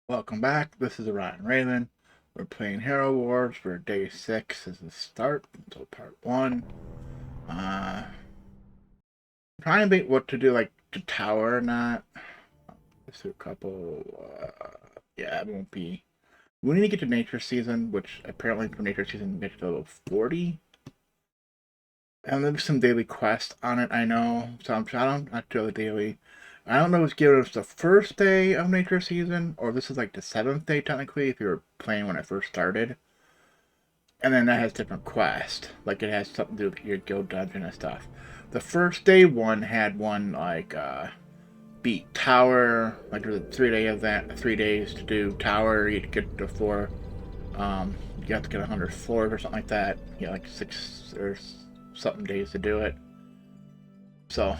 Welcome back. This is Ryan Raven. We're playing HeroWars for day 6 as the start, so part 1. Uh, Trying to think what to do, like to tower or not. Let's do a couple. Yeah, it won't be. We need to get to Nature Season, which apparently for Nature Season we get to level 40. And there's some daily quests on it, I know. So I'm trying not to do the daily. I don't know if it's giving us the first day of Nature Season, or this is like the 7th day technically if you were playing when I first started. And then that has different quests. Like it has something to do with your guild dungeon and stuff. The first day one had one like beat tower. Like there's a 3 day event, 3 days to do tower. You get to four. You have to get 100 floors or something like that. You get like 6 or something days to do it. So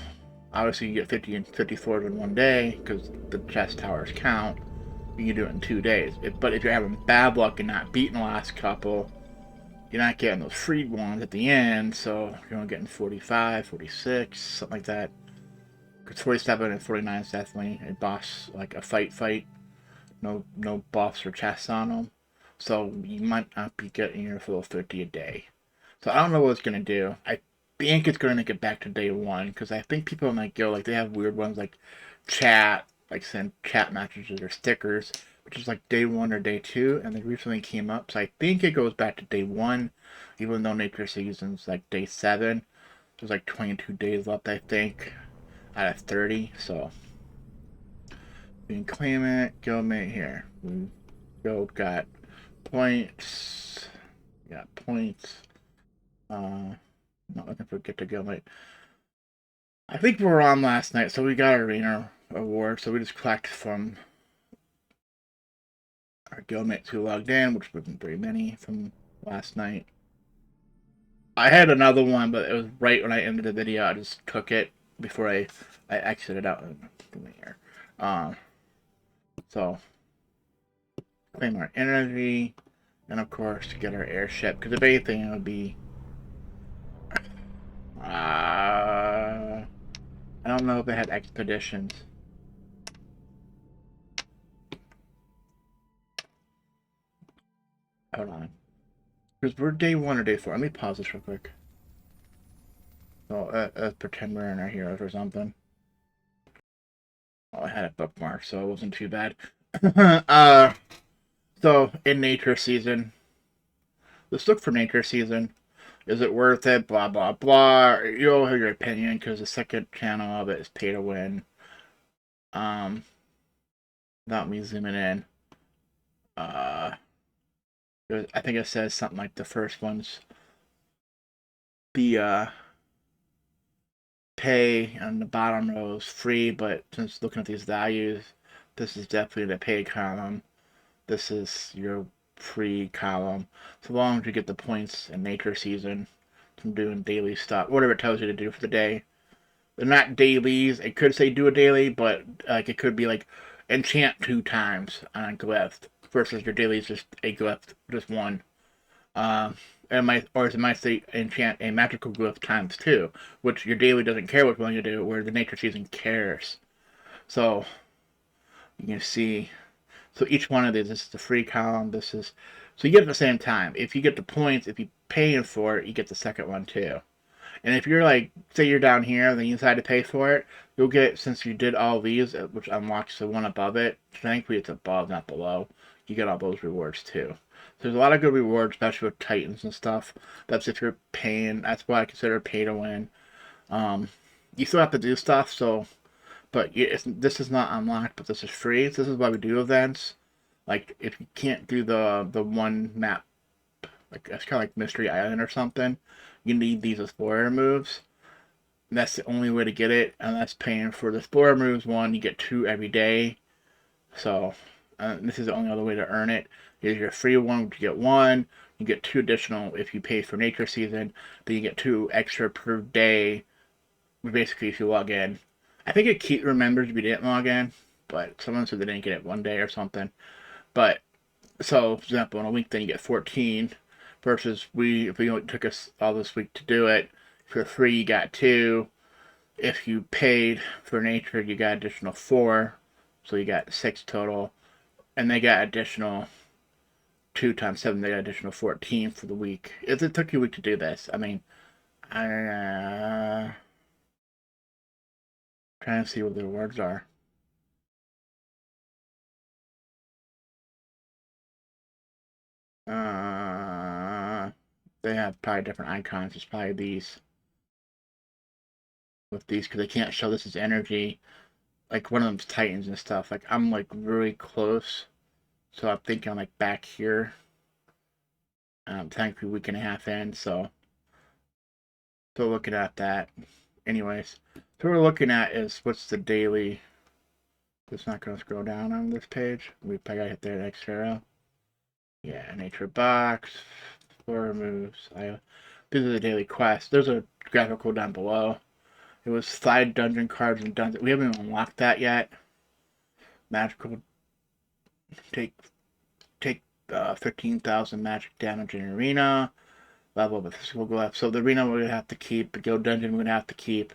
obviously you get 50 and 50 floors in one day because the chest towers count. You can do it in 2 days. But if you're having bad luck and not beating the last couple, you're not getting those freed ones at the end, so you're only getting 45, 46, something like that. Because 47 and 49 is definitely a boss, like a fight. No buffs or chests on them. So you might not be getting your full 50 a day. So I don't know what it's going to do. I think it's going to make it back to day one, because I think people might go, like, they have weird ones like chat, like send chat messages or stickers, which is like day one or day two, and they recently came up. So I think it goes back to day one, even though Nature Season's like day seven. There's like 22 days left, I think, out of 30. So we can claim it. Guildmate here. We got points. Got points. Not looking for get to guildmate. I think we were on last night, so we got arena award. So we just collect from our guildmates who logged in, which wasn't very many from last night. I had another one, but it was right when I ended the video. I just took it before I exited out. Here. Um, so claim our energy, and of course get our airship. Because if anything, it would be. I don't know if it had expeditions. Hold on. Because we're day one or day four. Let me pause this real quick. So pretend we're in our heroes or something. Oh, I had it bookmarked, so it wasn't too bad. So in Nature Season, let's look for Nature Season. Is it worth it? Blah blah blah. You'll have your opinion because the second channel of it is pay to win. Um, Without me zooming in. Uh, I think it says something like the first one's the pay on the bottom row is free, but since looking at these values, this is definitely the pay column. This is your free column. So long as you get the points in Nature Season from doing daily stuff, whatever it tells you to do for the day. They're not dailies. It could say do a daily, but like it could be like enchant 2 times on a glyph versus your daily is just a glyph, just one. Um, it might say enchant a magical glyph times 2, which your daily doesn't care which one you do, where the Nature Season cares. So you can see. So each one of these, this is the free column. This is so you get it at the same time. If you get the points, if you pay for it, you get the second one too. And if you're like, say you're down here, and then you decide to pay for it, you'll get, since you did all these, which unlocks the one above it. Thankfully, it's above, not below. You get all those rewards too. So there's a lot of good rewards, especially with Titans and stuff. That's if you're paying. That's what I consider pay to win. Um, you still have to do stuff, so but this is not unlocked, but this is free. This is why we do events. Like if you can't do the one map, like that's kind of like Mystery Island or something, you need these explorer moves. And that's the only way to get it, and that's paying for the explorer moves one. You get 2 every day, so this is the only other way to earn it. Is your free one, you get one. You get 2 additional if you pay for Nature Season. Then you get 2 extra per day. Basically, if you log in, I think it remembers if you didn't log in, but someone said they didn't get it one day or something. But so, for example, in a week, then you get 14 versus if we only took us all this week to do it, for free you got 2. If you paid for Nature, you got additional 4, so you got 6 total. and they got additional 2 times 7. They got additional 14 for the week. It took you a week to do this. I mean, trying to see what the rewards are. They have probably different icons. It's probably these. With these, because they can't show this as energy. Like, one of them's Titans and stuff. Like, I'm, like, really close. So I'm thinking, like, back here. Technically, a week and a half in, so. Still looking at that. Anyways. So what we're looking at is what's the daily. It's not going to scroll down on this page. We probably got to hit the next arrow. Yeah, nature box. Floor moves. These are the daily quests. There's a graphical down below. It was side dungeon cards and dungeon. We haven't even unlocked that yet. Magical. Take 15,000 magic damage in arena. Level of a physical glove. So the arena we would have to keep. The guild dungeon we would have to keep.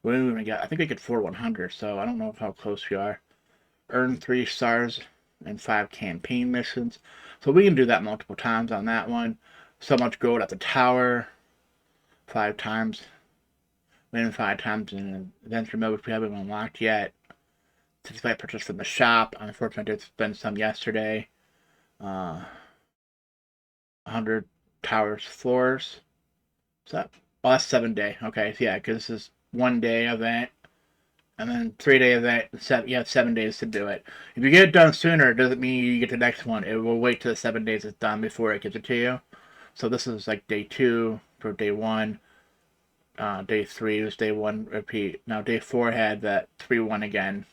We didn't even get. I think we get 4/100. So I don't know how close we are. Earn 3 stars and 5 campaign missions. So we can do that multiple times on that one. So much gold at the tower. 5 times. Win 5 times in adventure mode, which we haven't unlocked yet. 65 purchase from the shop. Unfortunately, I did spend some yesterday. 100 towers floors. So that, oh, that's 7-day. Okay, so yeah, because this is 1-day event, and then 3-day event. You have 7 days to do it. If you get it done sooner, it doesn't mean you get the next one. It will wait till the 7 days is done before it gives it to you. So this is like day 2 for day 1. Day 3 was day 1 repeat. Now day 4 had that 3/1 again.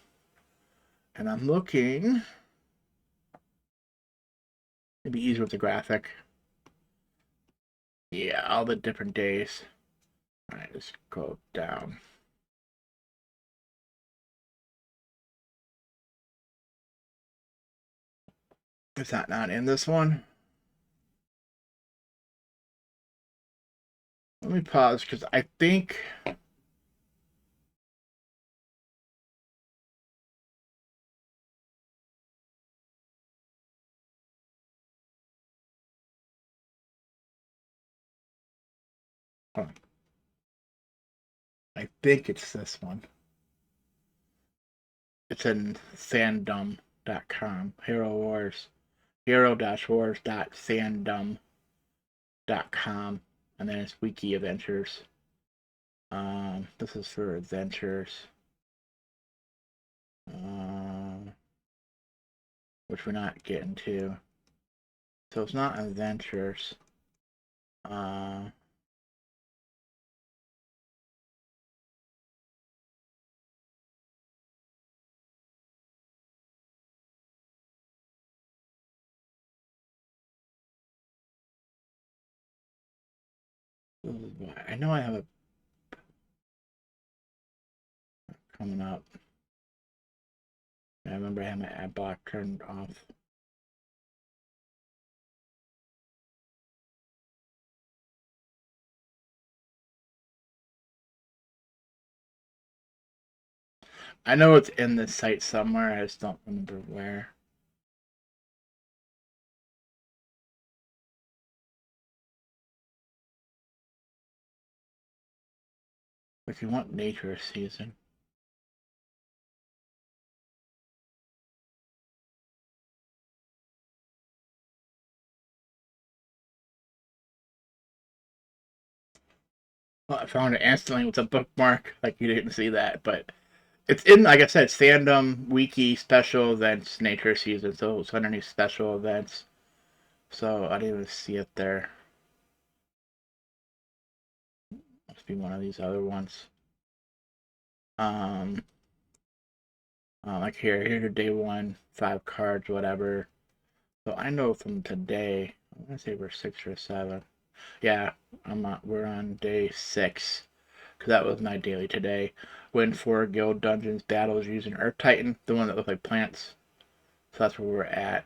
And I'm looking. It'd be easier with the graphic. Yeah, all the different days. Alright, let's go down. Is that not in this one? Let me pause because I think. I think it's this one. It's in fandom.com. HeroWars. Hero-wars.fandom.com. And then it's wiki adventures. This is for adventures. Which we're not getting to. So it's not adventures. I know I have a coming up. I remember I had my ad block turned off. I know it's in the site somewhere, I just don't remember where. If you want nature season. Well, I found it instantly with a bookmark. Like, you didn't see that, but it's in, like I said, it's fandom, wiki, special events, nature season. So it's underneath special events. So I didn't even see it there. Must be one of these other ones. Like here's your day 1, 5 cards, whatever. So I know from today, I'm gonna say we're 6 or 7. Yeah, we're on day 6. Because that was my daily today. Win 4 guild dungeons battles using Earth Titan, the one that looked like plants. So that's where we're at.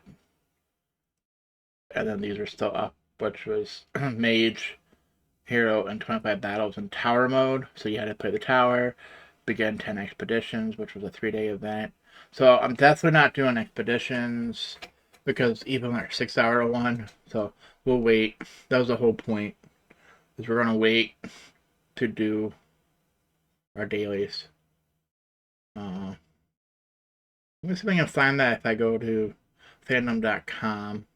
And then these are still up, which was Mage, Hero, and 25 battles in Tower mode. So you had to play the Tower, begin 10 expeditions, which was a 3-day event. So I'm definitely not doing expeditions because even our 6 hour one. So we'll wait. That was the whole point. Is we're gonna wait to do our dailies. Let me see if I can find that if I go to fandom.com.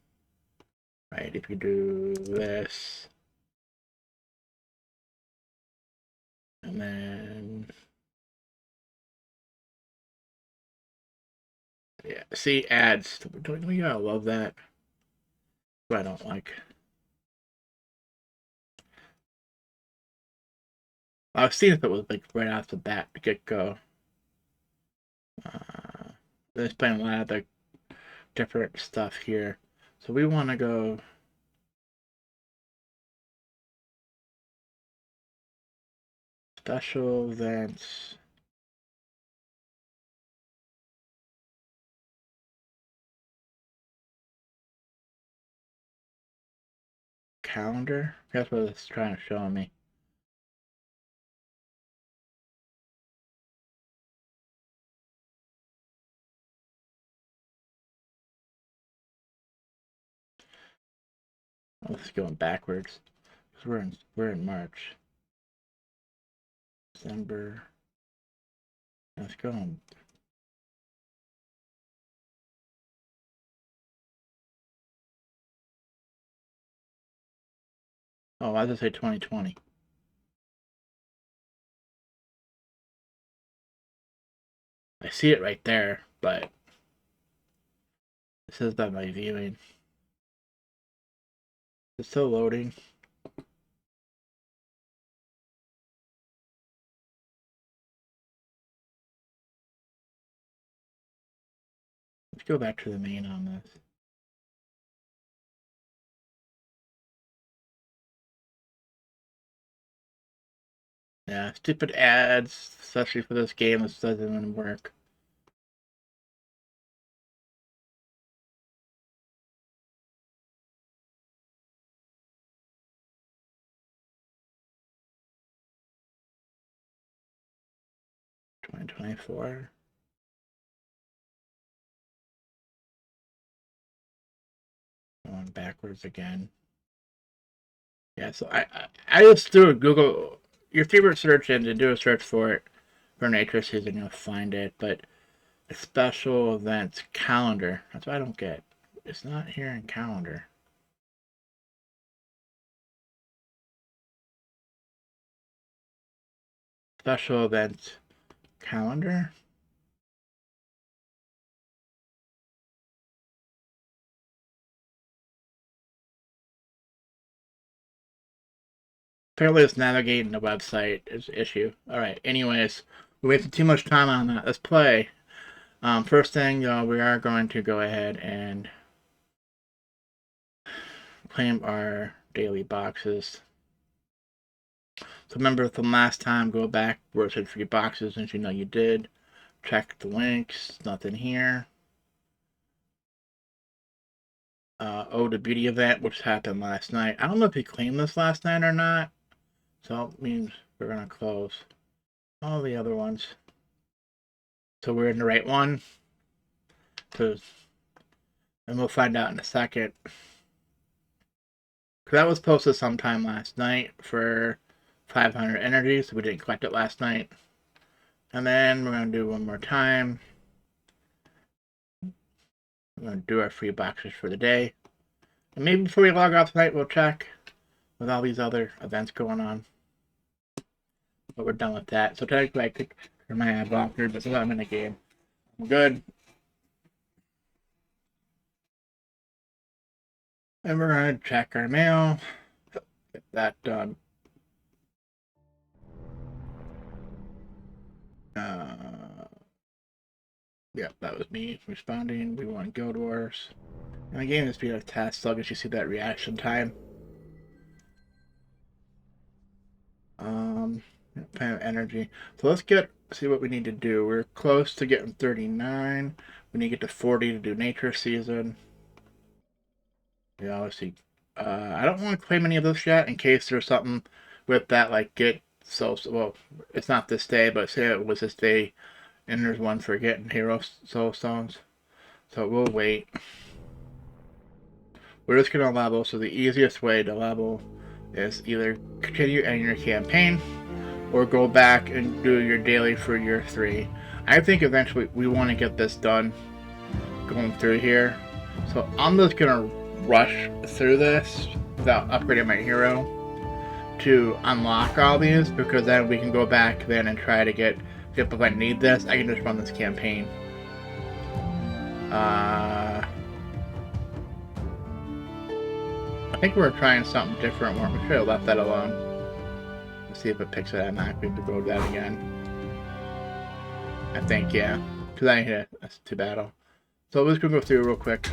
Right, if you do this, and then yeah, see ads. Don't you gotta love that? What I don't like. I was seeing if it was like right off the bat to get go. There's playing a lot of the different stuff here, so we want to go special events. Calendar. That's what it's trying to show me. Oh, it's going backwards. Cause we're in March, December. Let's go. Oh, I just say 2020. I see it right there, but it says that my viewing. It's still loading. Let's go back to the main on this. Yeah, stupid ads, especially for this game. This doesn't even work. $2024. Going backwards again. Yeah, so I just do a Google your favorite search engine, do a search for it for nature season, you'll find it. But a special events calendar. That's what I don't get. It's not here in calendar. Special events calendar. Apparently, it's navigating the website is the issue. All right. Anyways, we wasted too much time on that. Let's play. First thing, we are going to go ahead and claim our daily boxes. So remember from last time, go back where it said free boxes, since you know you did. Check the links. Nothing here. The beauty event, which happened last night. I don't know if he claimed this last night or not. So it means we're gonna close all the other ones. So we're in the right one. And we'll find out in a second. Because that was posted sometime last night for 500 energy, so we didn't collect it last night. And then we're going to do one more time. We're going to do our free boxes for the day. And maybe before we log off tonight, we'll check with all these other events going on. But we're done with that. So technically, I could turn my ad blocker, but since I'm in the game, I'm good. And we're going to check our mail. Get that done. Yeah, that was me responding. We want Guild Wars. And the game is being a test, so I guess you see that reaction time. Energy. So let's see what we need to do. We're close to getting 39. We need to get to 40 to do nature season. Yeah, let's see. I don't want to claim any of this yet in case there's something with that, like well, it's not this day, but say it was this day and there's one for getting hero soul stones. So we'll wait. We're just gonna level, so the easiest way to level is either continue ending your campaign or go back and do your daily for year 3. I think eventually we want to get this done going through here. So I'm just gonna rush through this without upgrading my hero to unlock all these, because then we can go back then and try to get, if I need this, I can just run this campaign. I think we're trying something different. We should have left that alone. Let's see if it picks it up. Not going to go to that again. I think, yeah. Because I hit it to battle. So let's go through real quick.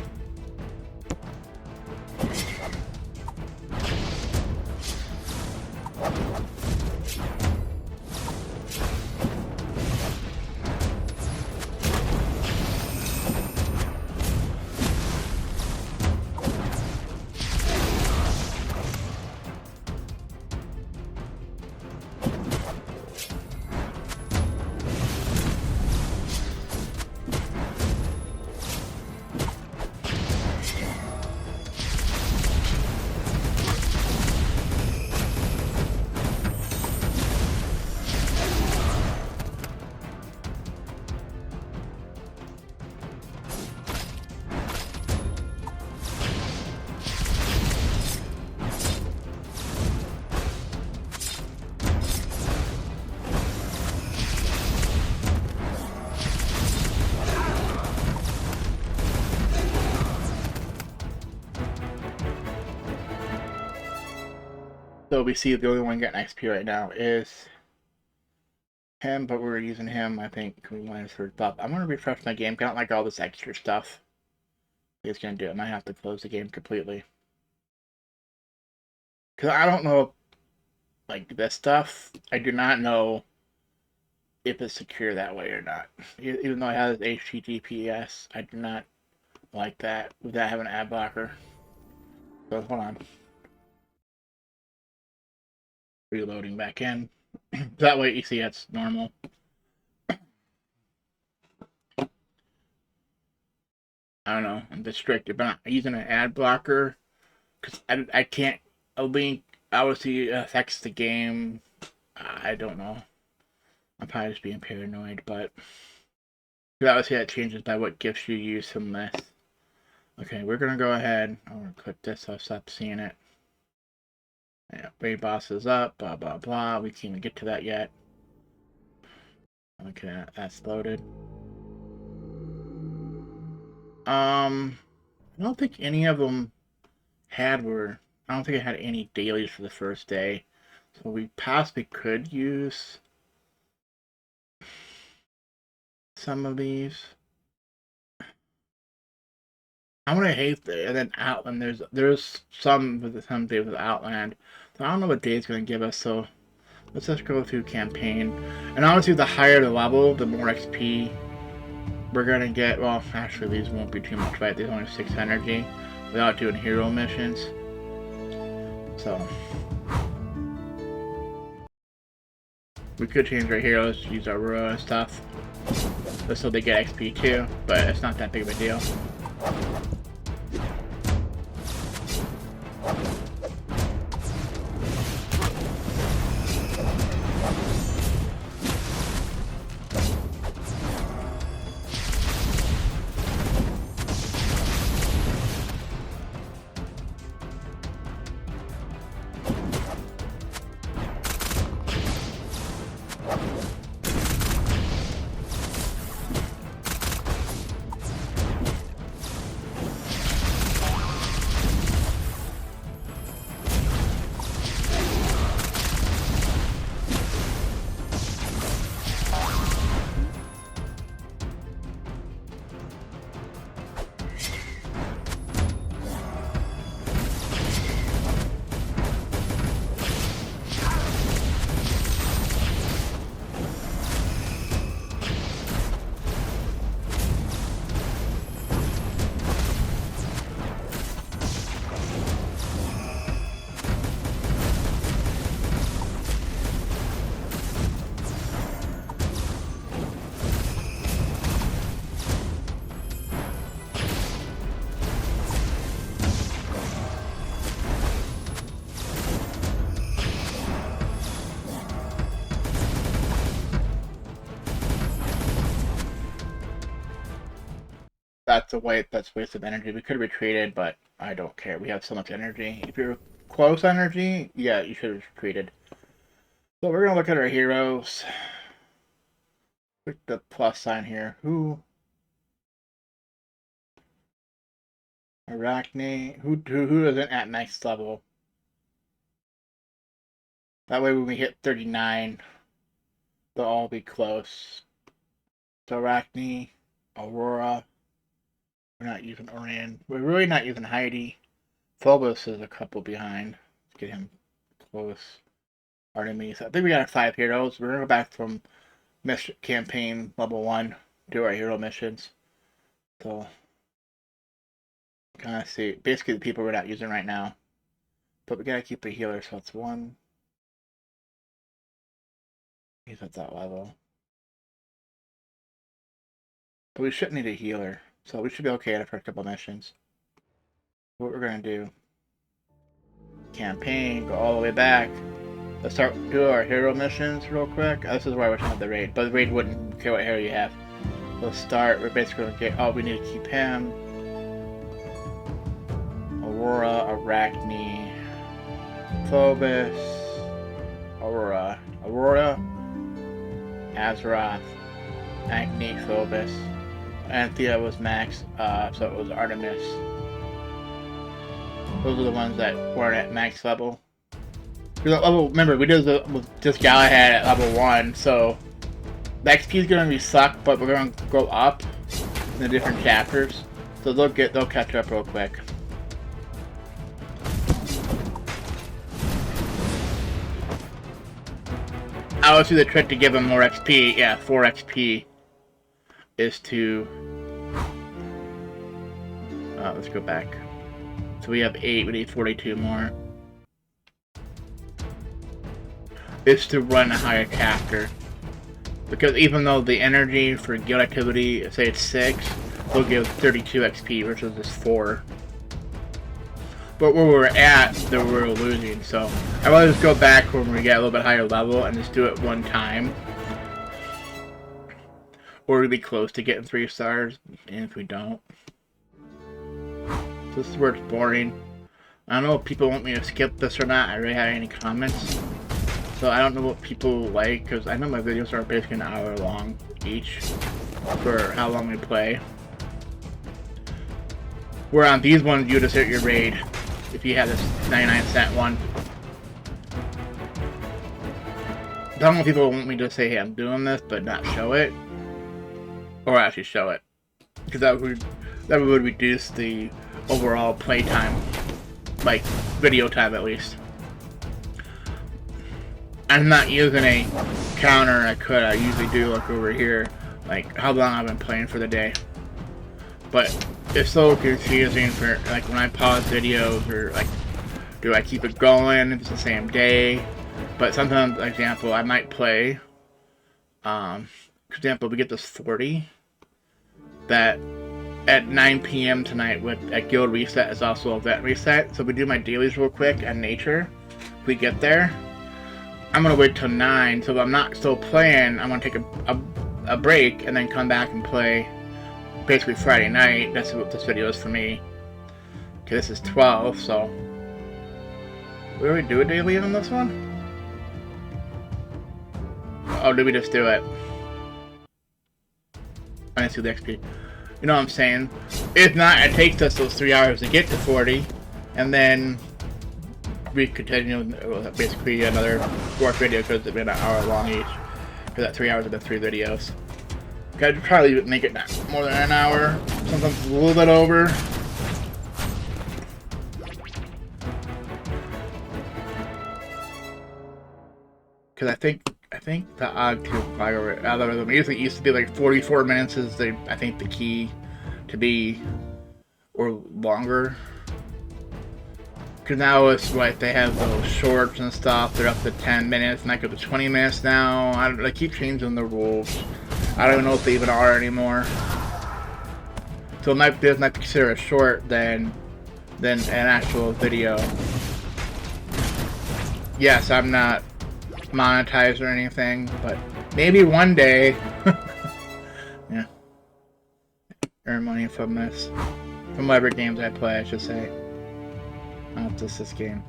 So we see the only one getting XP right now is him, but we're using him, I think, we wanted for buff. I'm going to refresh my game. I don't like all this extra stuff. He's going to do it. I might have to close the game completely. Because I don't know, like, this stuff, I do not know if it's secure that way or not. Even though it has HTTPS, I do not like that without having an ad blocker. So, hold on. Reloading back in. That way you see it's normal. I don't know, I'm distracted, but I'm using an ad blocker because I can't. A link obviously affects the game. I don't know. I'm probably just being paranoid, but obviously that changes by what gifts you use from this. Okay, we're gonna go ahead. I'm gonna click this so I stop seeing it. Yeah, raid boss is up, blah blah blah. We can't even get to that yet. Okay, that's loaded. I don't think any of them I don't think I had any dailies for the first day. So we possibly could use some of these. I'm gonna hate and then Outland. There's some days with Outland. So I don't know what day it's gonna give us, so let's just go through campaign. And obviously the higher the level, the more XP we're gonna get. Well, actually these won't be too much, right? There's only 6 energy without doing hero missions. So we could change our heroes, use our Aurora and stuff, just so they get XP too, but it's not that big of a deal. that's a waste of energy. We could have retreated, but I don't care. We have so much energy. If you're close energy, yeah, you should have retreated. So we're gonna look at our heroes. Click the plus sign here. Who? Arachne. Who isn't at max level? That way when we hit 39, they'll all be close. So Arachne, Aurora. We're not using Orion. We're really not using Heidi. Phobos is a couple behind. Let's get him close. Artemis. I think we got 5 heroes. We're gonna go back from mission campaign level 1, do our hero missions. So kind of see basically the people we're not using right now. But we gotta keep the healer, so it's 1. He's at that level. But we shouldn't need a healer. So we should be okay for a couple missions. What we're gonna do. Campaign, go all the way back. Let's start do our hero missions real quick. This is where I wish I had the raid, but the raid wouldn't care what hero you have. Let's start. We're basically gonna get. Oh, we need to keep him. Aurora, Arachne, Phobos, Aurora, Azeroth, Acne, Phobos. Anthea was max, so it was Artemis. Those are the ones that weren't at max level. Remember, we did just Galahad at level 1, so the XP is gonna be suck, but we're gonna go up in the different chapters, so they'll catch up real quick. I always do the trick to give them more XP. Yeah, 4 XP is to. Let's go back. So we have 8. We need 42 more. Is to run a higher chapter, because even though the energy for guild activity, say it's 6, they'll give 32 XP versus this 4. But where we're at, that we're losing, so I'd rather just go back when we get a little bit higher level and just do it one time, or we'll be close to getting 3 stars, and if we don't, so this is where it's boring. I don't know if people want me to skip this or not. I really have any comments. So I don't know what people like, because I know my videos are basically an hour long each for how long we play. Where on these ones, you just hit your raid if you have this 99-cent one. I don't know if people want me to say, hey, I'm doing this, but not show it. Or actually show it. Because that would reduce the overall play time. Like, video time at least. I'm not using a counter I could. I usually do look over here, like how long I've been playing for the day. But it's so confusing for like when I pause videos, or like, do I keep it going if it's the same day? But sometimes, for example, I might play. For example, we get this 40 that at 9 p.m. tonight at Guild Reset is also event reset. So we do my dailies real quick and nature. If we get there, I'm gonna wait till 9, so if I'm not still playing, I'm gonna take a break and then come back and play basically Friday night. That's what this video is for me. Okay, this is 12, so we already do a daily on this one? Oh, did we just do it? I didn't see the XP. You know what I'm saying? If not, it takes us those 3 hours to get to 40, and then we continue basically another 4th video, because it's been an hour long each. For that 3 hours of the 3 videos. I'd probably make it not more than an hour, sometimes a little bit over. Because I think the OG2 algorithm usually used to be like 44 minutes is I think the key to be, or longer. Because now it's like they have those shorts and stuff, they're up to 10 minutes, and I go to 20 minutes now. I keep changing the rules. I don't even know if they even are anymore. So this might be considered a short than an actual video. Yes, I'm not monetized or anything, but maybe one day. Yeah. earn money from this. From whatever games I play, I should say. Not just this game.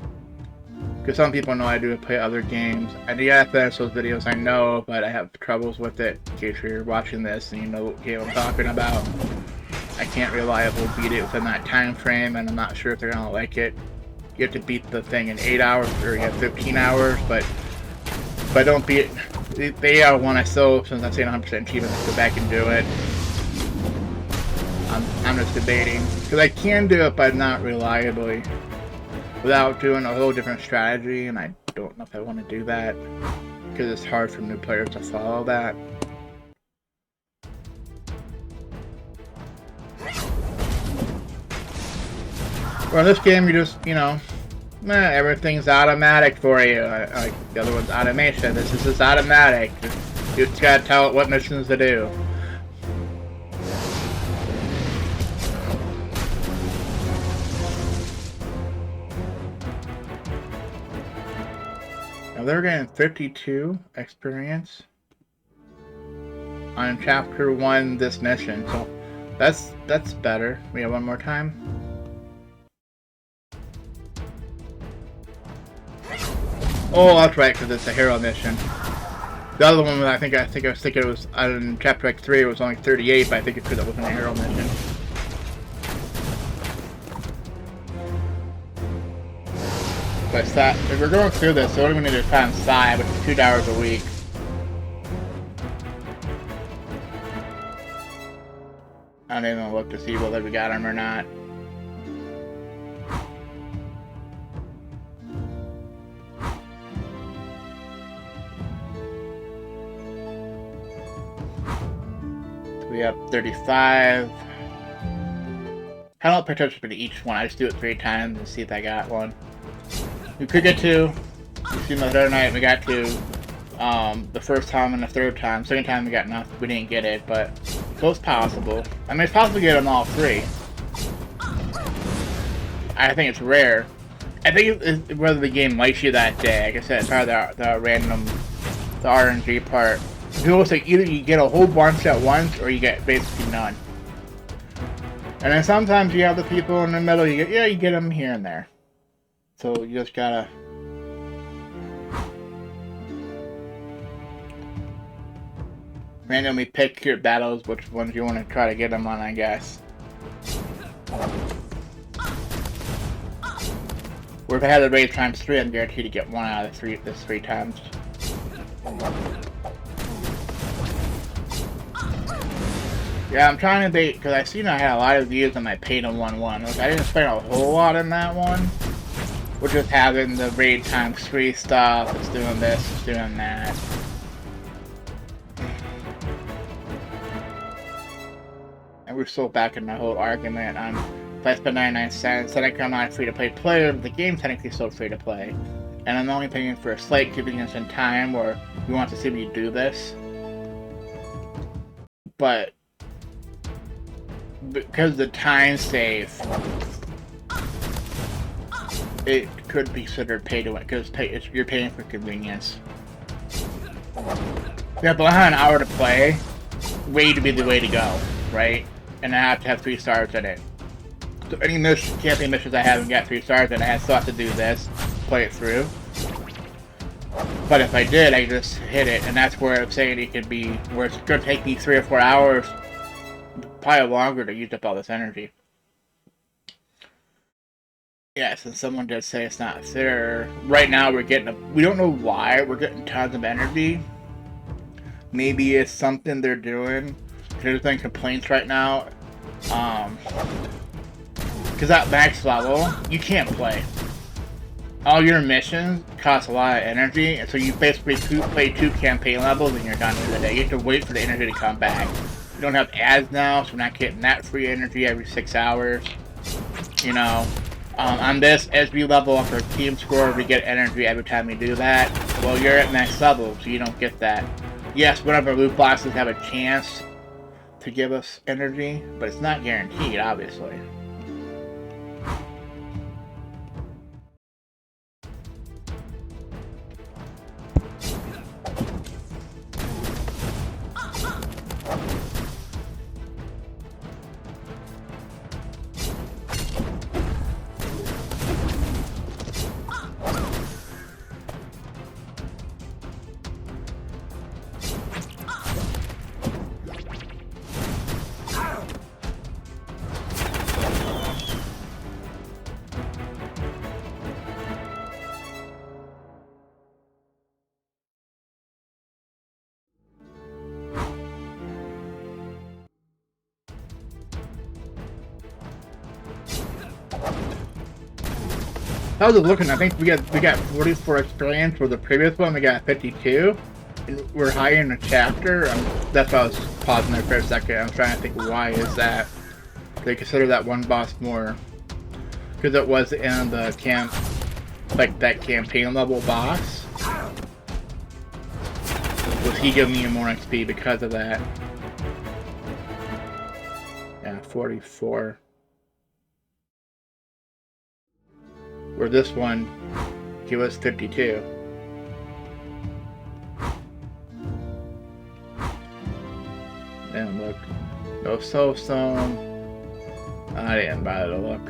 Because some people know I do play other games. I do have to finish those videos, I know, but I have troubles with it. In case you're watching this and you know what game I'm talking about. I can't reliably beat it within that time frame, and I'm not sure if they're gonna like it. You have to beat the thing in 8 hours, or you have 15 hours, but if I don't beat it, they are one I still, since I'm saying 100% achievement, let's go back and do it. I'm just debating. Because I can do it, but not reliably. Without doing a whole different strategy, and I don't know if I want to do that. Because it's hard for new players to follow that. Well, in this game, you just, you know, everything's automatic for you. Like the other one's automation. This is just automatic. You just gotta tell it what missions to do. Now they're getting 52 experience on chapter 1 this mission, so that's better. We have one more time. Oh, that's right, because it's a hero mission. The other one, I think I was thinking it was in chapter like 3. It was only 38, but I think it's because it wasn't a hero mission. But if we're going through this, so what do we need to find Sai, which is $2 a week. I don't even look to see whether we got him or not. We have 35. I don't participate in each one. I just do it 3 times and see if I got one. We could get 2. You see, the other night we got 2. The first time and the third time. Second time we got nothing. We didn't get it, but so it's possible. I mean, it's possible to get them all 3. I think it's rare. I think it's whether the game likes you that day. Like I said, it's part of the random, the RNG part. People say either you get a whole bunch at once or you get basically none. And then sometimes you have the people in the middle, you get them here and there. So you just gotta randomly pick your battles, which ones you want to try to get them on, I guess. Or if I had the raid times 3, I'm guaranteed to get 1 out of 3 this 3 times. Yeah, I'm trying to bait, because I seen I had a lot of views on my paid in 1-1. Like, I didn't spend a whole lot in that one. We're just having the raid times 3 stuff, it's doing this, it's doing that. And we're still back in my whole argument on if I spend 99 cents, then I come on a free-to-play player, but the game's technically still free-to-play. And I'm only paying for a slight convenience in time, or we want to see me do this. But because the time save, it could be considered pay to win, because you're paying for convenience. Yeah, but I have an hour to play, way to be the way to go, right? And I have to have 3 stars in it. So any campaign missions I haven't got 3 stars in, I still have to do this, play it through. But if I did, I just hit it, and that's where I'm saying it could be, where it's going to take me 3 or 4 hours, probably longer, to use up all this energy. Yes, and someone did say it's not fair. Right now we're getting we don't know why we're getting tons of energy. Maybe it's something they're doing. There's been complaints right now. Because at max level, you can't play. All your missions cost a lot of energy, and so you basically play 2 campaign levels and you're done for the day. You have to wait for the energy to come back. We don't have ads now, so we're not getting that free energy every 6 hours. You know, on this, as we level up our team score, we get energy every time we do that. Well, you're at max level, so you don't get that. Yes, one of our loot boxes have a chance to give us energy, but it's not guaranteed, obviously. I was just looking. I think we got 44 experience for the previous one. We got 52. And we're higher in the chapter. That's why I was pausing there for a second. I'm trying to think, why is that? They consider that one boss more because it was in the camp, like that campaign level boss. Was he giving me more XP because of that? Yeah, 44. Where this one, he was 52. And look, no soulstone. I didn't bother to look.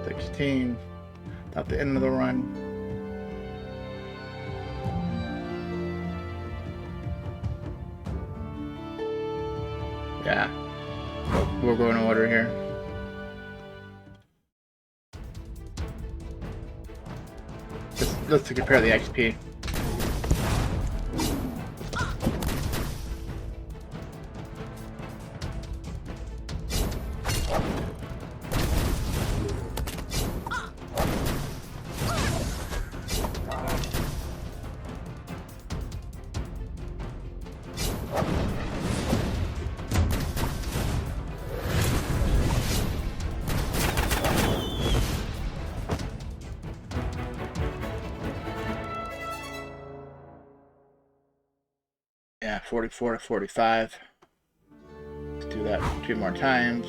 16. At the end of the run. Yeah. We're going in order here. Let's compare the XP. Yeah, 44 to 45. Let's do that 2 more times.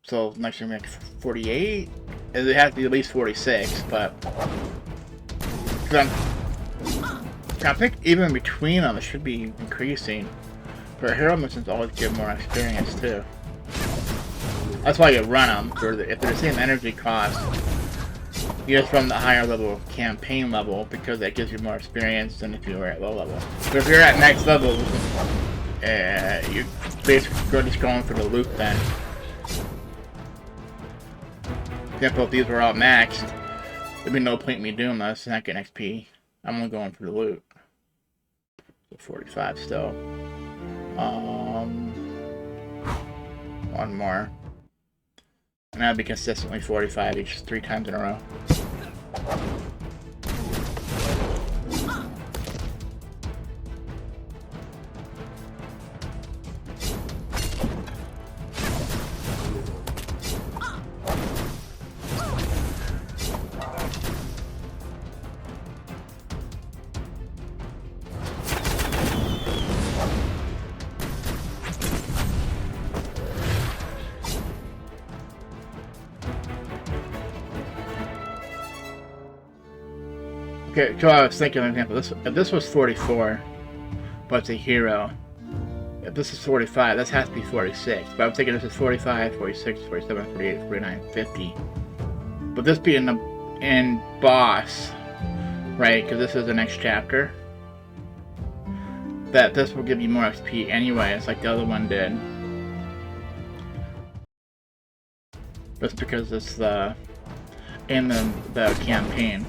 So next time we make 48. It has to be at least 46, but I think even in between them it should be increasing. For hero missions, always give more experience too. That's why you run them. If they're the same energy cost, you just run the higher level campaign level because that gives you more experience than if you were at low level. But if you're at next level, you're basically just going for the loop then. For example, if these were all maxed, there'd be no point in me doing this, not getting XP. I'm only going for the loot. So 45 still. One more. And that'll be consistently 45 each 3 times in a row. Okay, so I was thinking, for example, if this was 44, but it's a hero, if this is 45, this has to be 46. But I'm thinking this is 45, 46, 47, 48, 49, 50. But this being in boss, right, because this is the next chapter, that this will give you more XP anyway, it's like the other one did. That's because it's in the campaign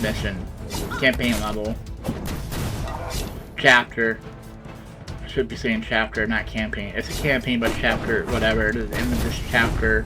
mission, campaign level, chapter. I should be saying chapter, not campaign. It's a campaign, but chapter, whatever it is, in this chapter.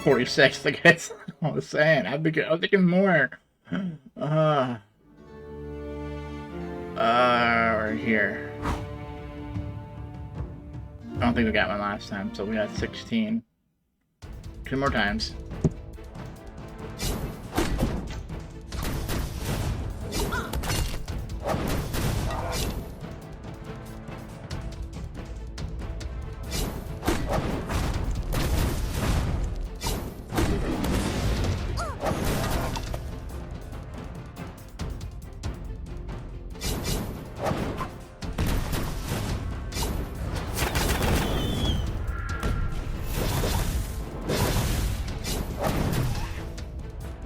.46, I guess. I was saying, I was thinking more. Right here. I don't think we got one last time, so we got 16. 2 more times.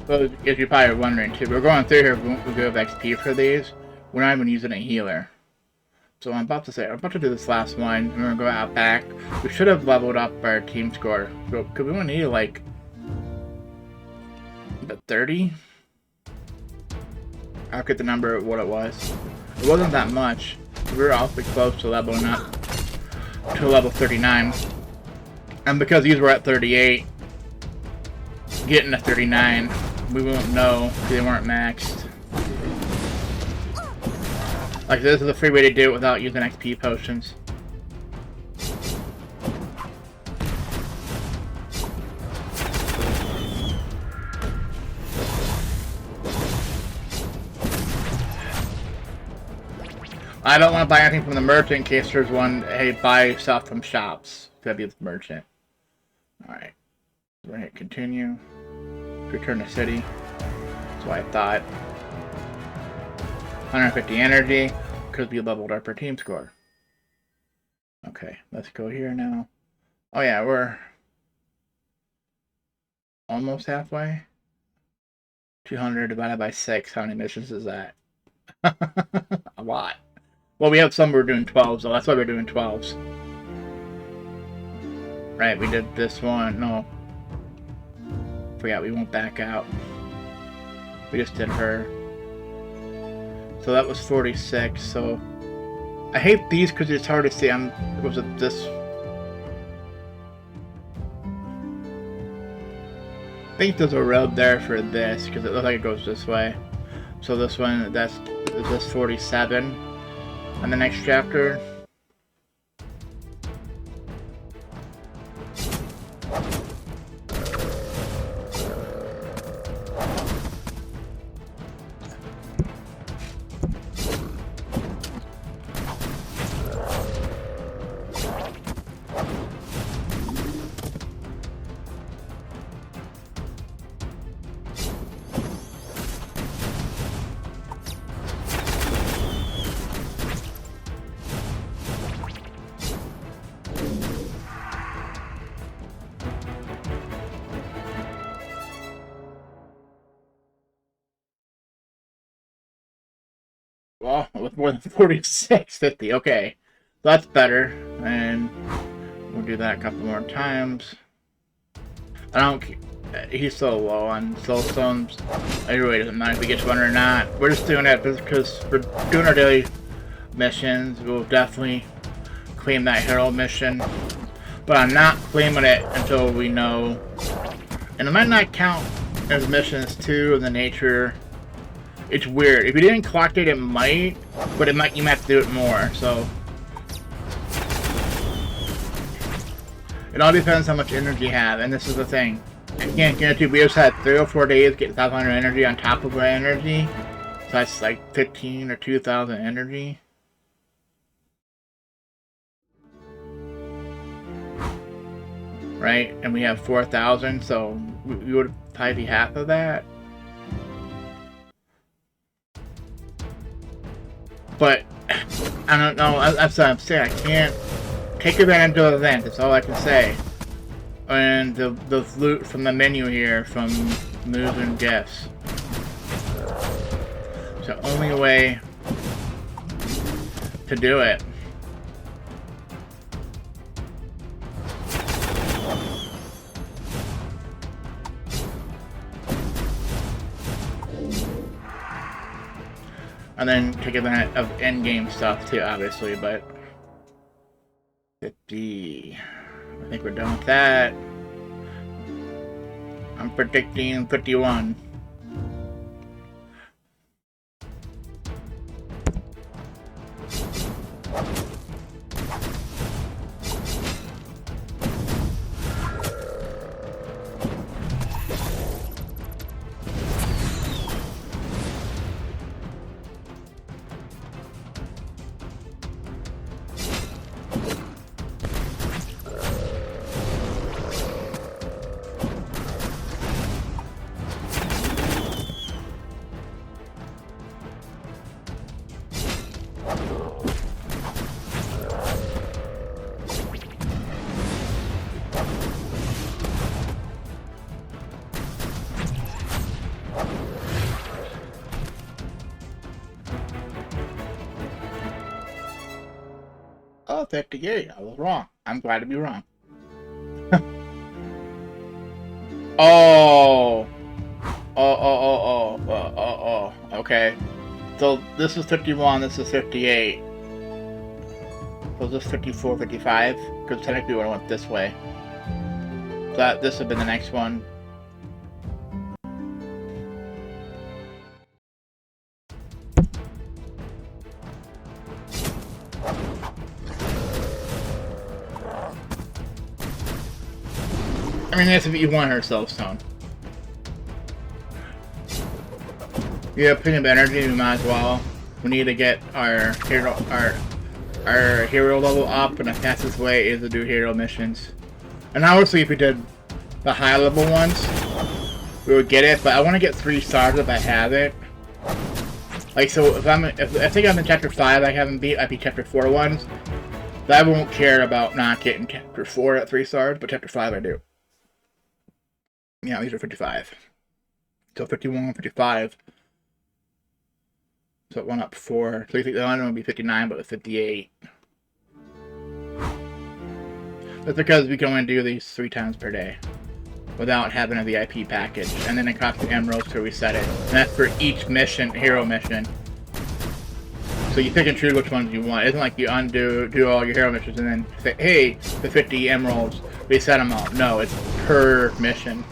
So, if you're probably wondering too, we're going through here, we have XP for these. We're not even using a healer. So I'm about to do this last one. I'm gonna go out back. We should have leveled up our team score. Because we only need like 30. I'll get the number of what it was. It wasn't that much. We were awfully close to leveling up to level 39. And because these were at 38, getting to 39, we won't know because they weren't maxed. Like, this is a free way to do it without using XP potions. I don't want to buy anything from the merchant in case there's one, hey, buy stuff from shops. That'd be the merchant. Alright. We're going to hit continue. Return to city. That's what I thought. 150 energy, because we leveled up our team score. Okay, let's go here now. Oh yeah, we're almost halfway. 200 divided by 6, how many missions is that? A lot. Well, we have some we're doing 12s, so that's why we're doing 12s. Right, we did this one. No. Forgot we went back out. We just did her. So that was 46, so... I hate these because it's hard to see. Was it this? I think there's a road there for this, because it looks like it goes this way. So this one, is this 47? And the next chapter... Well, with more than 4650, okay. That's better, and we'll do that a couple more times. He's so low on soulstones. It really doesn't matter if we get one or not. We're just doing it because we're doing our daily missions. We'll definitely claim that hero mission. But I'm not claiming it until we know. And it might not count as missions too, in the nature. It's weird. If you didn't collect it, it might, but you might have to do it more, so. It all depends how much energy you have, and this is the thing. I can't guarantee, we just had 3 or 4 days get 500 energy on top of our energy. So that's like 15 or 2,000 energy. Right? And we have 4,000, so we would probably be half of that. But, I don't know, that's what I'm saying, I can't take advantage of the event, that's all I can say. And the loot from the menu here, from moves and gifts. It's the only way to do it. And then take advantage of endgame stuff too, obviously, but 50. I think we're done with that. I'm predicting 51. Oh, 58. I was wrong. I'm glad to be wrong. Oh. Okay. So this is 51, this is 58. So this is 54, 55? Because technically I went this way. So this would have been the next one. I mean, that's if you want her soulstone. You have plenty of energy, we might as well. We need to get our hero level up, and the fastest way is to do hero missions. And obviously, if we did the high level ones, we would get it. But I want to get 3 stars if I have it. Like, so if I think I'm in chapter 5, I haven't beat. I beat chapter 4 ones. But I won't care about not getting chapter 4 at 3 stars, but chapter 5 I do. Yeah, these are 55. So 51, 55. So it went up 4. So you think the other one would be 59, but it's 58. That's because we can only do these 3 times per day without having a VIP package. And then it costs the emeralds to reset it. And that's for each mission, hero mission. So you pick and choose which ones you want. It isn't like you do all your hero missions and then say, hey, the 50 emeralds, reset them all. No, it's per mission.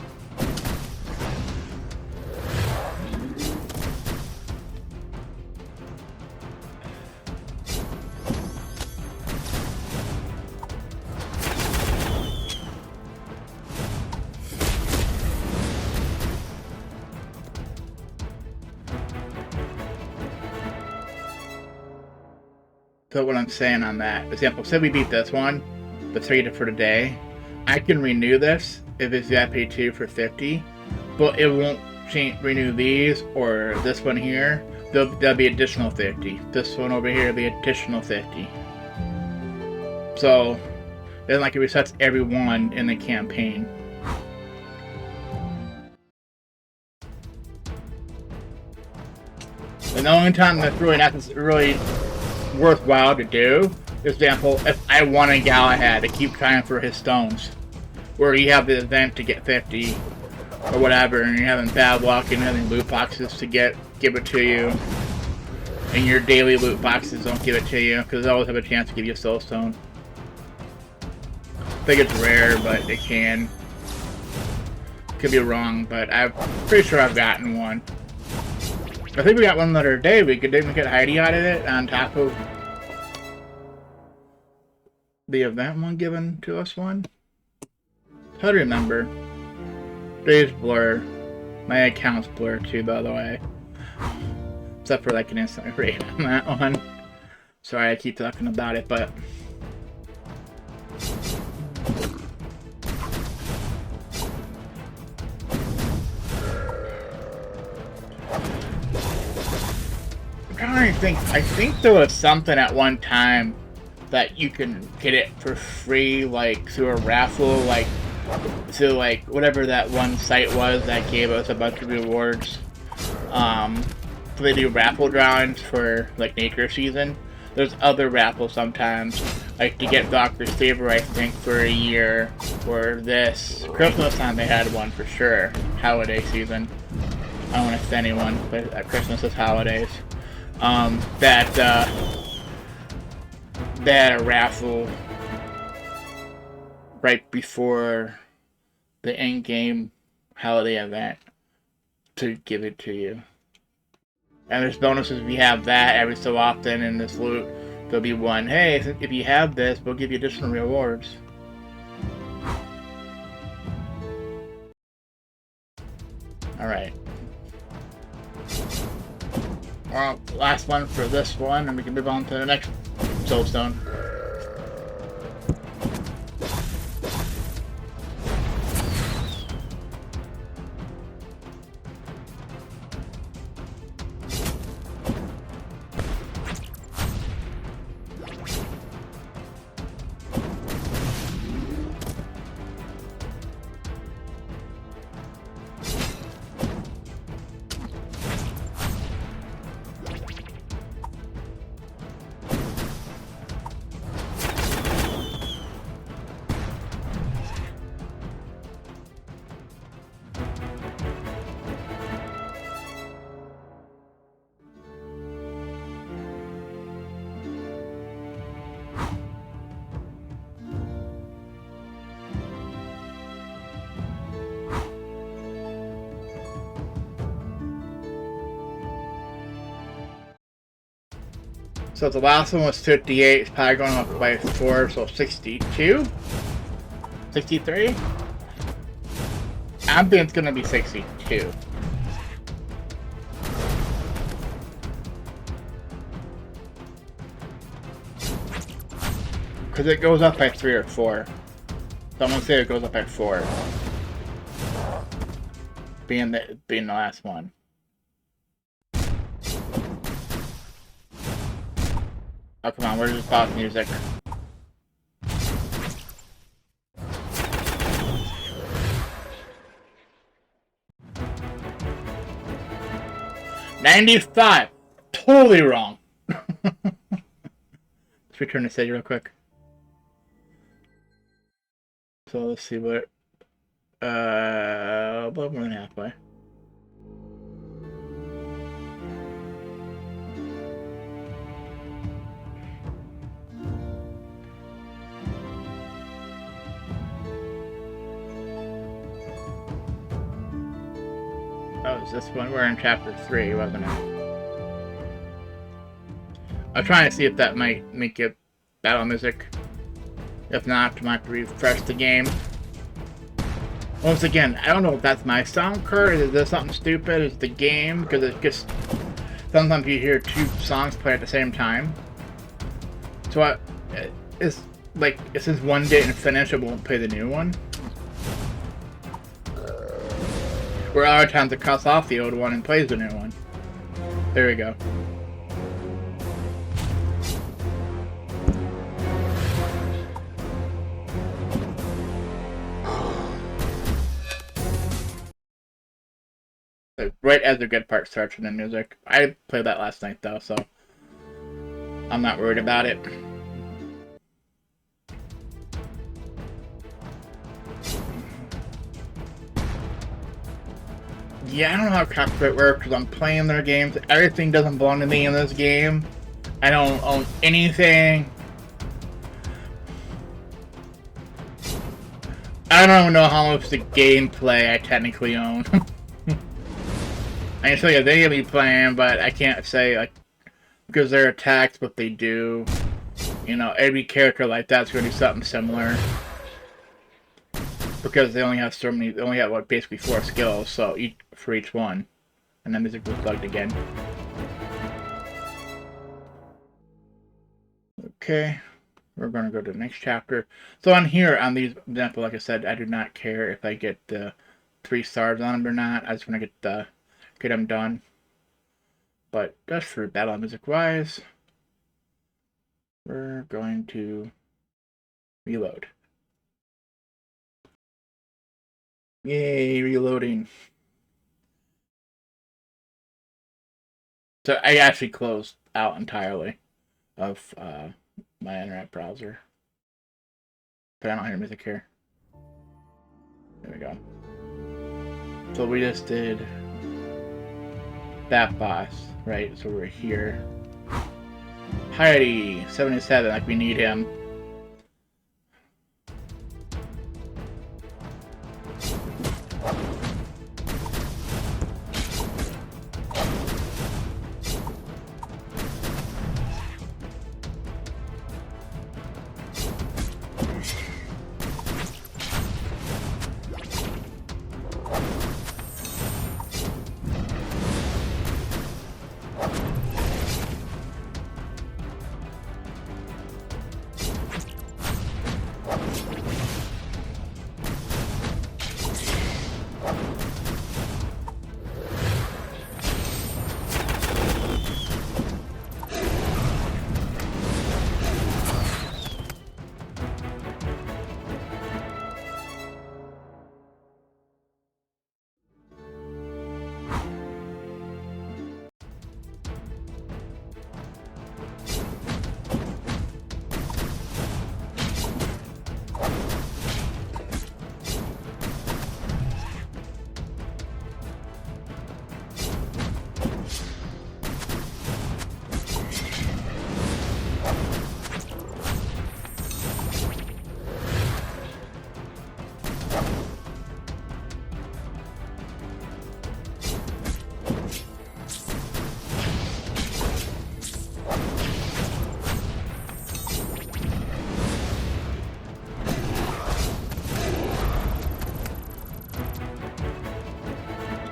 So what I'm saying on that, example, say we beat this one, the 3 for the day, I can renew this if it's VIP 2 for 50, but it won't renew these or this one here. There'll be additional 50. This one over here will be additional 50. So then like it resets every one in the campaign. And the only time that's really worthwhile to do. For example, if I want a Galahad to keep trying for his stones, where you have the event to get 50 or whatever, and you're having bad luck and having loot boxes to give it to you, and your daily loot boxes don't give it to you because they always have a chance to give you a soul stone. I think it's rare, but they can. Could be wrong, but I'm pretty sure I've gotten one. I think we got one the other day. We could even get Heidi out of it on top of the event one given to us one. How to remember? Days blur. My account's blur too, by the way. Except for like an instant rate on that one. Sorry I keep talking about it, but I think there was something at one time that you can get it for free, like through a raffle, like through like whatever that one site was that gave us a bunch of rewards. They do raffle drawings for like nature season. There's other raffles sometimes, like to get Doctor's Favor, I think, for a year, or this Christmas time they had one for sure. Holiday season. I don't want to offend anyone, but at Christmas is holidays. That had a raffle right before the end-game holiday event to give it to you. And there's bonuses if you have that every so often in this loot. There'll be one, hey, if you have this, we'll give you additional rewards. Alright. Well, last one for this one, and we can move on to the next soulstone. So the last one was 58. It's probably going up by 4, so 62? 63? I'm thinking it's going to be 62. Because it goes up by 3 or 4. So I'm going to say it goes up by 4. Being the last one. Oh, come on, where's the pop music? $95! Totally wrong! Let's return to stage real quick. So let's see what... about more than halfway. Oh, is this one? We're in chapter 3, wasn't it? I'm trying to see if that might make it battle music. If not, I might refresh the game. Once again, I don't know if that's my sound card. Is this something stupid? Is the game? Because it gets... Sometimes you hear 2 songs play at the same time. So it's like, it says one didn't finish, it won't play the new one. Where other times it cuts off the old one and plays the new one. There we go. So right as the good part starts from the music. I played that last night though, so I'm not worried about it. Yeah, I don't know how copyright works because I'm playing their games. Everything doesn't belong to me in this game. I don't own anything. I don't even know how much the gameplay I technically own. I can show you they be playing, but I can't say like because their attacks, what they do. You know, every character like that's going to do something similar. Because they only have so many, they only have what, basically 4 skills, so for each one. And then music was plugged again. Okay, we're gonna go to the next chapter. So on here, on these example, like I said, I do not care if I get the 3 stars on them or not. I just want to get them done. But just for battle music wise, we're going to reload. Yay, reloading. So I actually closed out entirely of my internet browser. But I don't hear music here. There we go. So we just did that boss, right? So we're here. Heidi, 77, like we need him.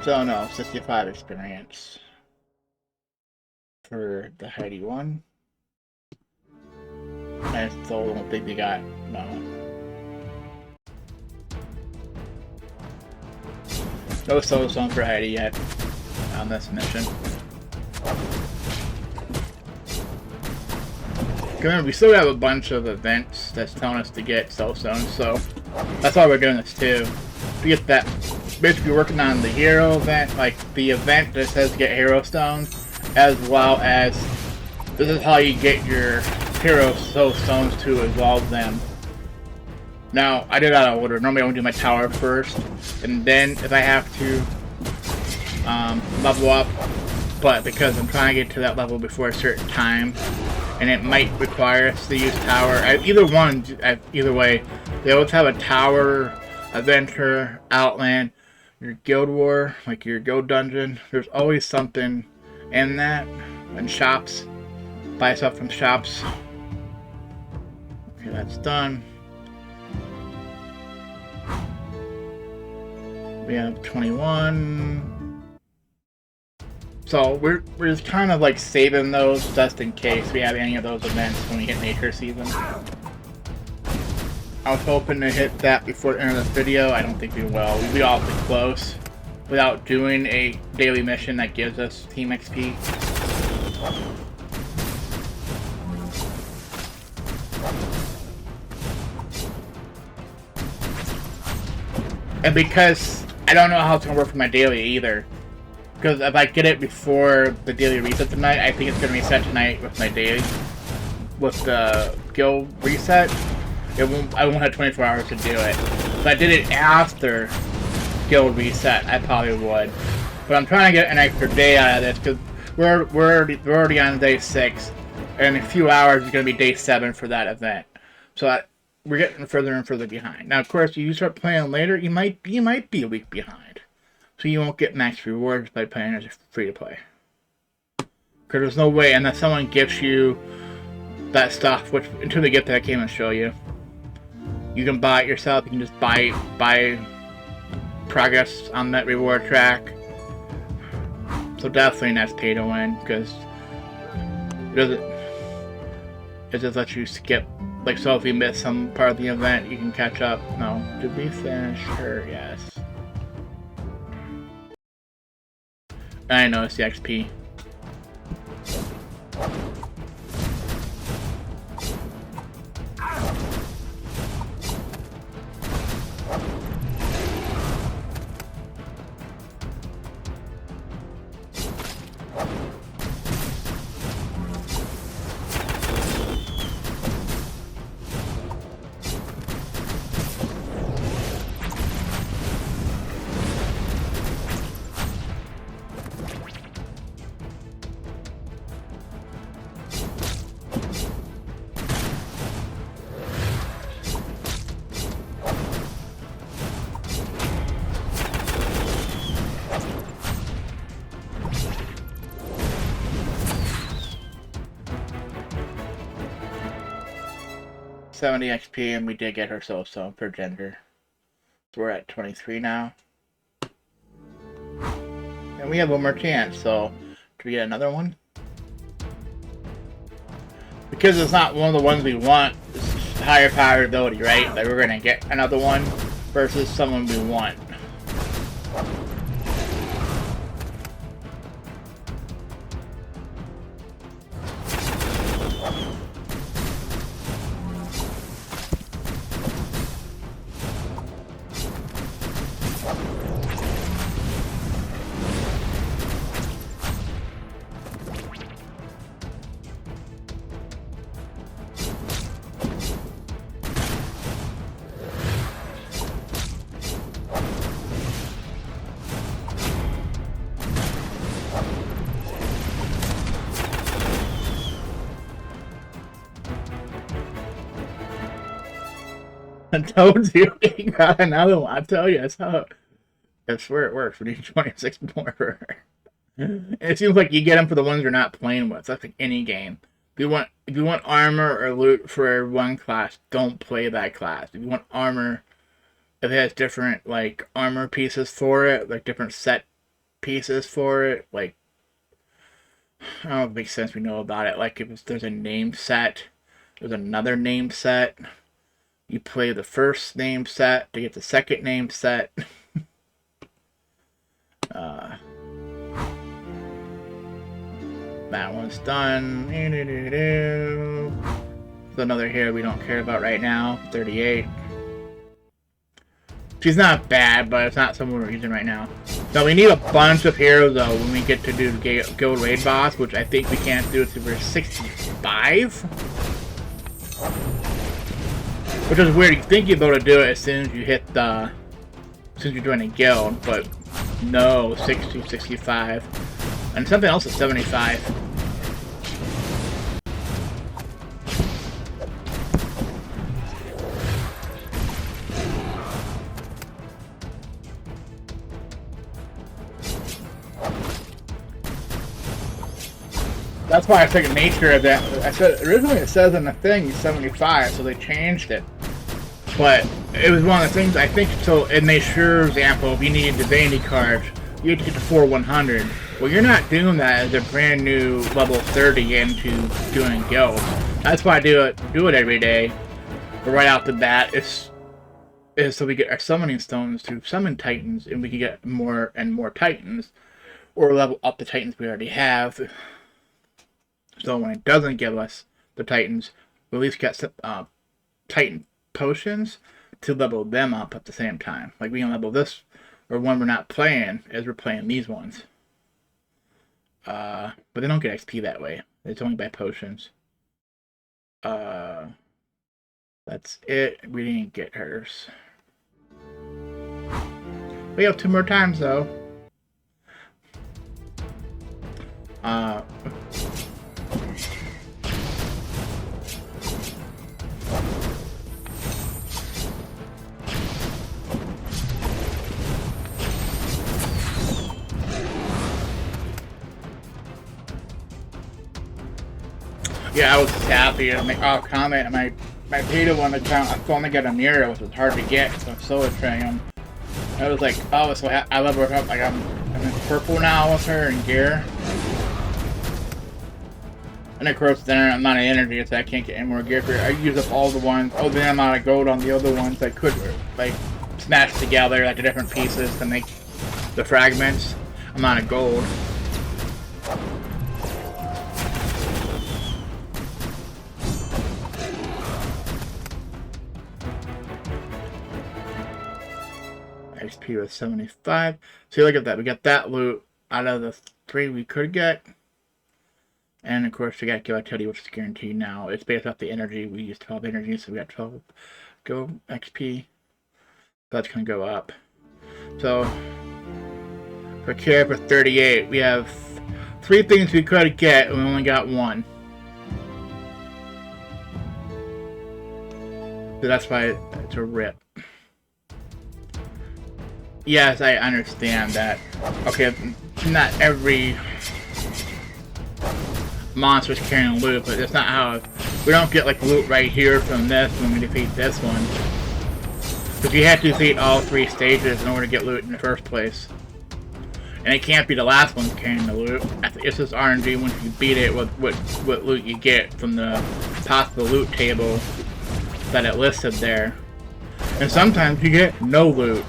So no, 65 experience for the Heidi one. I still don't think they got, no. No solo song for Heidi yet on this mission. Remember, we still have a bunch of events that's telling us to get soul stones, so that's why we're doing this too. To get that, basically working on the hero event, like the event that says get hero stones, as well as this is how you get your hero soul stones to evolve them. Now, I did out of order. Normally I want to do my tower first, and then if I have to level up, but because I'm trying to get to that level before a certain time, and it might require us to use tower. Either way, they always have a tower, adventure, outland, your guild war, like your guild dungeon. There's always something in that, and shops. Buy stuff from shops. Okay, that's done. We have 21. So we're just kind of like saving those just in case we have any of those events when we hit nature season. I was hoping to hit that before the end of the video. I don't think we will. We'll be awfully close without doing a daily mission that gives us team XP. And because I don't know how it's going to work for my daily either. Because if I get it before the daily reset tonight, I think it's going to reset tonight with my daily. With the guild reset, I won't have 24 hours to do it. If I did it after guild reset, I probably would. But I'm trying to get an extra day out of this because we're already on day 6, and in a few hours it's going to be day 7 for that event. So we're getting further and further behind. Now, of course, if you start playing later, you might be a week behind. So you won't get max rewards by playing as free to play. Because there's no way, unless someone gives you that stuff, which until they get that, I can't even show you. You can buy it yourself. You can just buy progress on that reward track. So definitely that's pay to win, because it just lets you skip. Like, so if you miss some part of the event, you can catch up. No, did we finish her? Yes. I know, it's the XP. $70 XP, and we did get her soul stone per gender. So we're at 23 now. And we have one more chance, so do we get another one? Because it's not one of the ones we want, it's higher power ability, right? Like we're gonna get another one versus someone we want. I told you, he got another one. I tell you, that's where it works. We need 26 more for her. It seems like you get them for the ones you're not playing with. That's like any game. If you want armor or loot for one class, don't play that class. If you want armor, if it has different like armor pieces for it, like different set pieces for it. Like, I don't know if it makes sense we know about it. Like, if there's a name set, there's another name set. You play the first name set to get the second name set. That one's done. There's another hero we don't care about right now. 38. She's not bad, but it's not someone we're using right now. So we need a bunch of heroes, though, when we get to do the Guild Raid boss, which I think we can't do until we're 65? Which is weird. You think you'd be able to do it as soon as you hit the... as soon as you join a guild, but no, 60, 65. And something else is 75. That's why I took nature of that. I said originally it says in the thing 75, so they changed it. But it was one of the things I think. So in Nature example, if you needed divinity cards, you had to get to 4-100. Well, you're not doing that as a brand new level 30 into doing guilds. That's why I do it every day. But right out the bat, is so we get our summoning stones to summon titans, and we can get more and more titans, or level up the titans we already have. So when it doesn't give us the titans, we at least get titan potions to level them up at the same time. Like we can level this, or one we're not playing, as we're playing these ones. But they don't get XP that way. It's only by potions. That's it. We didn't get hers. We have 2 more times though. Yeah, I was just happy to make a comment on my beta one account. I finally got a Nero, which was hard to get, so I'm solo training him. I was like, oh, so I level her up. Like I'm in purple now with her and gear. And of course, then I'm out of energy, so I can't get any more gear for her. I use up all the ones. Oh, then I'm out of gold on the other ones. I could like smash together like the different pieces to make the fragments. I'm out of gold. XP was 75. So look at that. We got that loot out of the 3 we could get. And of course, we got Go Activity, which is guaranteed now. It's based off the energy. We used 12 energy, so we got 12 Go XP. So that's going to go up. So, for care for 38, we have 3 things we could get, and we only got 1. So that's why it's a rip. Yes, I understand that. Okay, not every monster's carrying loot, but that's not how. We don't get like loot right here from this when we defeat this one. Because you have to defeat all 3 stages in order to get loot in the first place. And it can't be the last one carrying the loot. It's just RNG once you beat it, what loot you get from the possible loot table that it listed there. And sometimes you get no loot.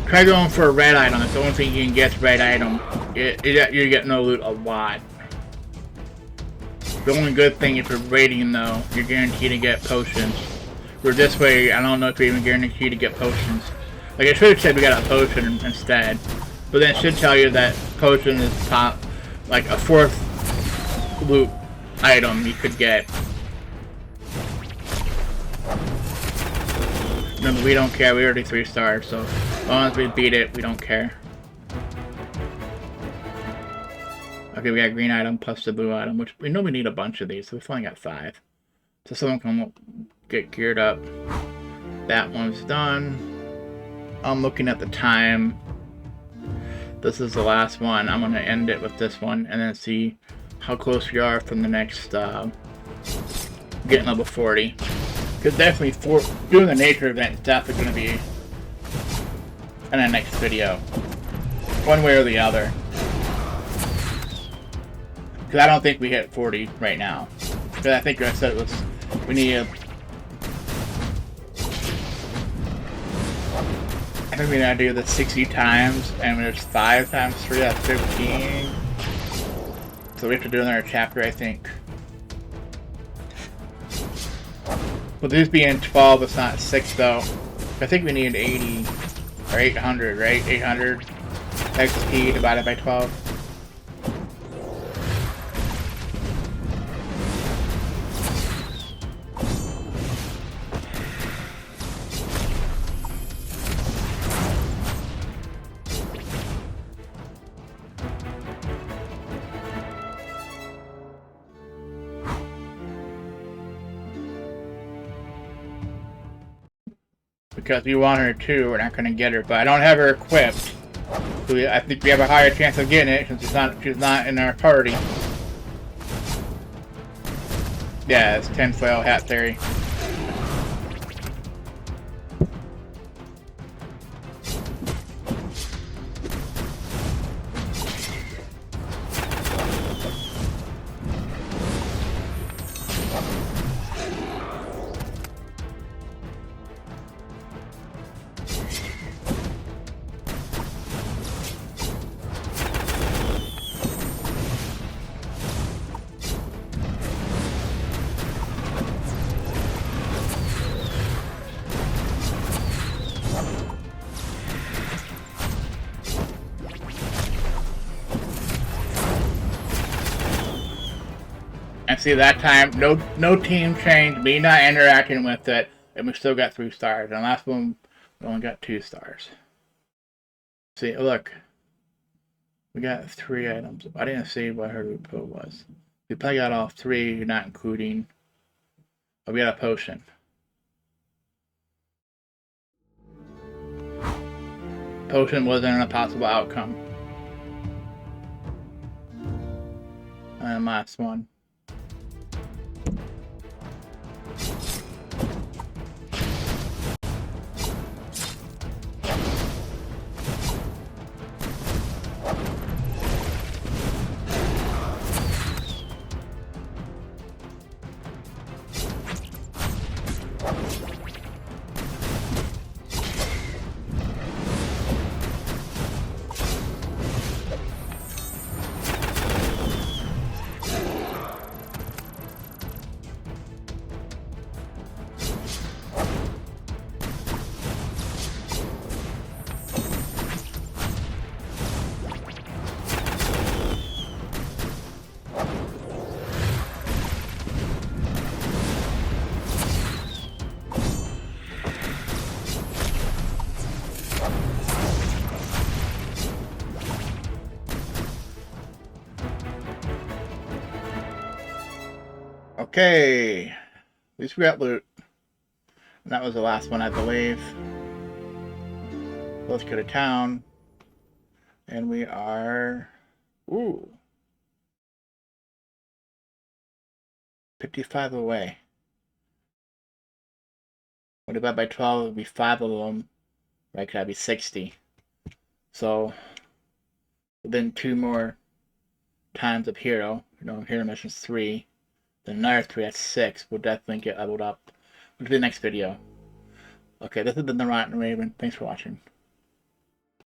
Try going for a red item. That's the only thing you can get, red item. You get no loot a lot. The only good thing if you're raiding though, you're guaranteed to get potions. Where this way, I don't know if you're even guaranteed to get potions. Like I should have said we got a potion instead. But then it should tell you that potion is top, like a 4th loot item you could get. Remember, we don't care. We already 3 stars, so as long as we beat it, we don't care. Okay, we got green item plus the blue item, which we know we need a bunch of these, so we've only got 5. So someone can get geared up. That one's done. I'm looking at the time. This is the last one. I'm going to end it with this one and then see how close we are from the next getting level 40. Because definitely doing the nature event is definitely going to be in the next video. one way or the other. Because I don't think we hit 40 right now. Because I think I said it was, we need a, I think we gotta do the 60 times, and there's 5 times 3, that's 15. So we have to do another chapter, I think. Well, this being 12, it's not 6 though. I think we need 80 or 800, right? 800 XP divided by 12. Because we want her too, we're not going to get her. But I don't have her equipped. So I think we have a higher chance of getting it since she's not in our party. Yeah, it's tinfoil hat theory. And see, that time, no team change, me not interacting with it, and we still got 3 stars. And last one, we only got 2 stars. See, look. We got 3 items. I didn't see what her repo was. We probably got all 3, not including... Oh, we got a potion. Potion wasn't a possible outcome. And last one. Okay, at least we got loot. And that was the last one, I believe. Let's go to town. And we are... Ooh. 55 away. What divided by 12 would be 5 of them. Right, that'd be 60. So, within 2 more times of hero, hero missions 3. Then another 3, that's 6. We'll definitely get leveled up. We'll do the next video. Okay, this has been the Rotten Raven. Thanks for watching.